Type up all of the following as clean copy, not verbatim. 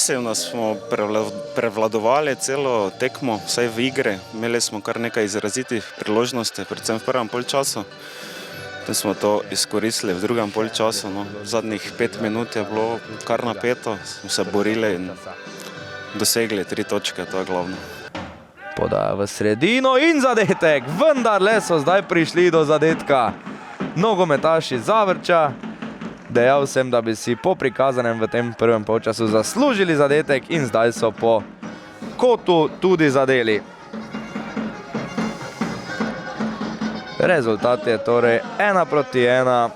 Mislim, da smo prevladovali celo tekmo, vsaj v igri. Imeli smo kar nekaj izrazitih priložnosti, predvsem v prvem polčasu. Potem smo to izkoristili v drugem polčasu. No. Zadnjih 5 minut je bilo kar napeto, smo se borili in dosegli 3 točke, to je glavno. Podaja v sredino in zadetek, vendarle so zdaj prišli do zadetka. Nogometaši Zavrča. Dejal sem, da bi si po prikazanem v tem prvem polčasu zaslužili zadetek in zdaj so po kotu tudi zadeli. Rezultat je torej 1-1.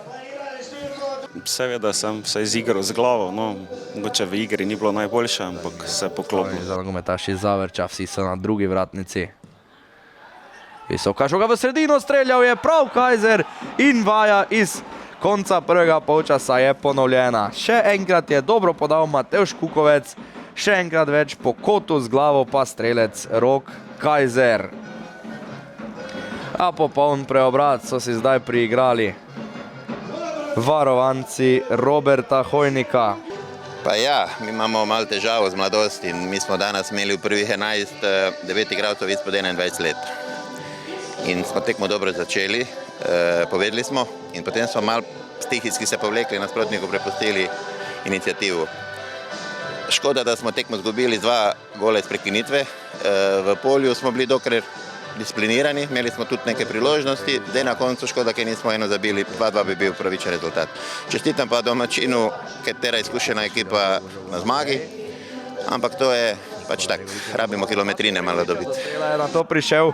Seveda sem se izigral z glavo, no, mogoče v igri ni bilo najboljše, ampak se je poklopilo. Za nogometaši Zavrča, vsi so na drugi vratnici. Visoka žoga v sredino, streljal je prav Kajzer in vaja iz konca prvega polčasa je ponovljena. Še enkrat je dobro podal Matevž Kukovec, še enkrat več po kotu z glavo pa strelec Rok Kajzer. A popoln preobrat so si zdaj priigrali varovanci Roberta Hojnika. Pa ja, mi imamo malo težavo z mladosti in mi smo danes imeli v prvih 9 igralcev izpod 21 let. In smo tekmo dobro začeli, povedali smo in potem smo malo stihijski se povlekli, nasprotniku prepustili inicijativu. Škoda, da smo tekmo zgubili 2 gola iz prekinitve. V polju smo bili dokler disciplinirani, imeli smo tudi neke priložnosti, zdaj na koncu škoda, ker nismo eno zabili, 2-2 bi bil pravičen rezultat. Čestitam pa domačinu, katera izkušena ekipa na zmagi, ampak to je pač tak, rabimo kilometrine malo dobiti. Je na to prišel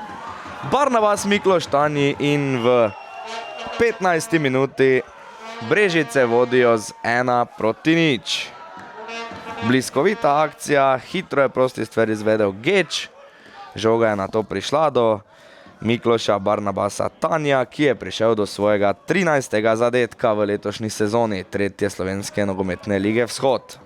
Barnabas Mikloš Tanji in v 15. minuti Brežice vodijo z 1-0. Bliskovita akcija, hitro je prosti stvar izvedel Geč. Žoga je na to prišla do Mikloša Barnabasa Tanja, ki je prišel do svojega 13. zadetka v letošnji sezoni 3. slovenske nogometne lige Vzhod.